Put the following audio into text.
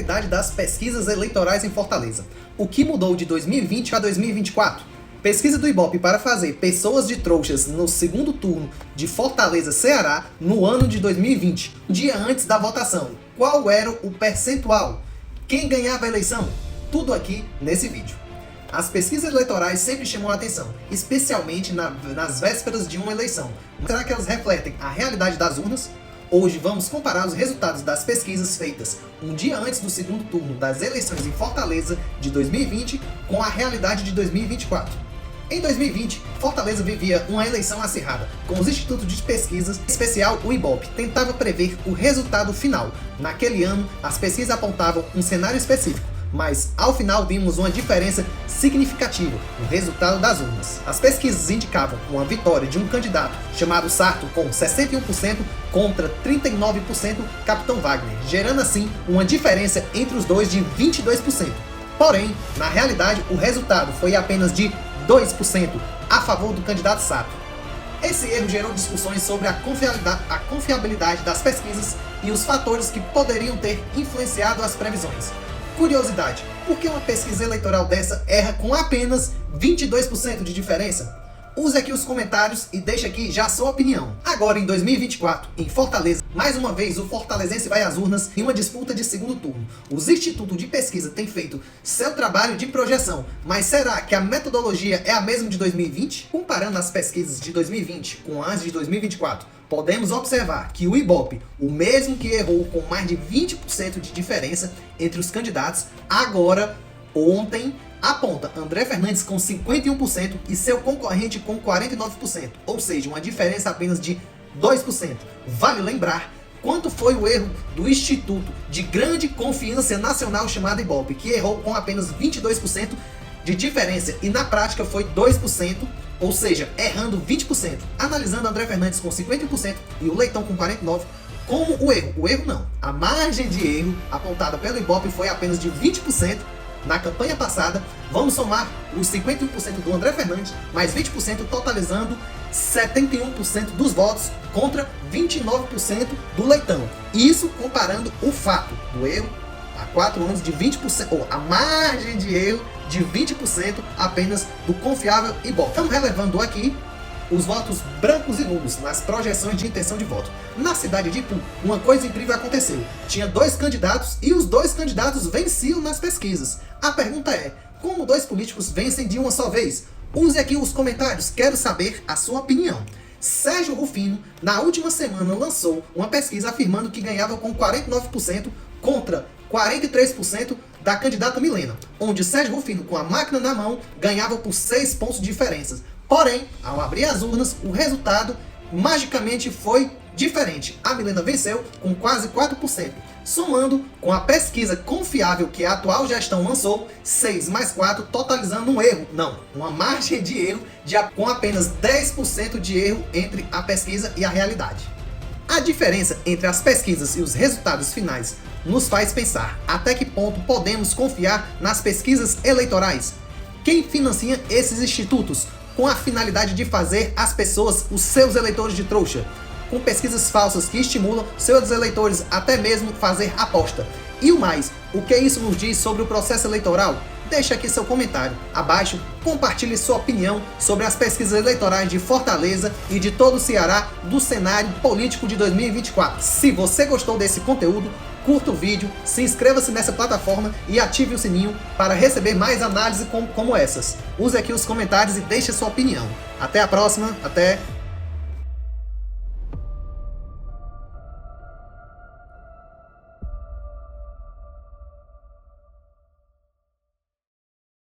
realidade das pesquisas eleitorais em Fortaleza. O que mudou de 2020 a 2024? Pesquisa do Ibope para fazer pessoas de trouxas no segundo turno de Fortaleza, Ceará, no ano de 2020. Um dia antes da votação, qual era o percentual? Quem ganhava a eleição? Tudo aqui nesse vídeo. As pesquisas eleitorais sempre chamam a atenção, especialmente nas vésperas de uma eleição. Mas será que elas refletem a realidade das urnas? Hoje vamos comparar os resultados das pesquisas feitas um dia antes do segundo turno das eleições em Fortaleza de 2020 com a realidade de 2024. Em 2020, Fortaleza vivia uma eleição acirrada, com os institutos de pesquisas, em especial o Ibope, tentava prever o resultado final. Naquele ano, as pesquisas apontavam um cenário específico, mas ao final vimos uma diferença significativa no resultado das urnas. As pesquisas indicavam uma vitória de um candidato chamado Sarto com 61% contra 39% Capitão Wagner, gerando assim uma diferença entre os dois de 22%. Porém, na realidade, o resultado foi apenas de 2% a favor do candidato Sarto. Esse erro gerou discussões sobre a confiabilidade das pesquisas e os fatores que poderiam ter influenciado as previsões. Curiosidade, por que uma pesquisa eleitoral dessa erra com apenas 22% de diferença? Use aqui os comentários e deixe aqui já a sua opinião. Agora em 2024, em Fortaleza, mais uma vez o fortalezense vai às urnas em uma disputa de segundo turno. Os institutos de pesquisa têm feito seu trabalho de projeção, mas será que a metodologia é a mesma de 2020? Comparando as pesquisas de 2020 com as de 2024, podemos observar que o Ibope, o mesmo que errou com mais de 20% de diferença entre os candidatos, agora, ontem, aponta André Fernandes com 51% e seu concorrente com 49%, ou seja, uma diferença apenas de 2%. Vale lembrar quanto foi o erro do Instituto de Grande Confiança Nacional chamado Ibope, que errou com apenas 22% de diferença e na prática foi 2%, ou seja, errando 20%. Analisando André Fernandes com 51% e o Leitão com 49%, como o erro não, a margem de erro apontada pelo Ibope foi apenas de 20%. Na campanha passada, vamos somar os 51% do André Fernandes, mais 20%, totalizando 71% dos votos contra 29% do Leitão. Isso comparando o fato do erro há 4 anos de 20%, ou a margem de erro de 20% apenas do confiável Ibope. Estamos relevando aqui os votos brancos e nulos nas projeções de intenção de voto. Na cidade de Ipu, uma coisa incrível aconteceu. Tinha 2 candidatos e os 2 candidatos venciam nas pesquisas. A pergunta é, como 2 políticos vencem de uma só vez? Use aqui os comentários, quero saber a sua opinião. Sérgio Rufino, na última semana, lançou uma pesquisa afirmando que ganhava com 49% contra 43% da candidata Milena, onde Sérgio Rufino, com a máquina na mão, ganhava por 6 pontos de diferença. Porém, ao abrir as urnas, o resultado magicamente foi diferente. A Milena venceu com quase 4%, somando com a pesquisa confiável que a atual gestão lançou, 6 mais 4, totalizando um erro. Não, uma margem de erro com apenas 10% de erro entre a pesquisa e a realidade. A diferença entre as pesquisas e os resultados finais nos faz pensar até que ponto podemos confiar nas pesquisas eleitorais. Quem financia esses institutos com a finalidade de fazer as pessoas, os seus eleitores de trouxa, com pesquisas falsas que estimulam seus eleitores até mesmo fazer aposta. E o mais, o que isso nos diz sobre o processo eleitoral? Deixe aqui seu comentário abaixo, compartilhe sua opinião sobre as pesquisas eleitorais de Fortaleza e de todo o Ceará do cenário político de 2024. Se você gostou desse conteúdo, curta o vídeo, se inscreva-se nessa plataforma e ative o sininho para receber mais análises como essas. Use aqui os comentários e deixe sua opinião. Até a próxima, até...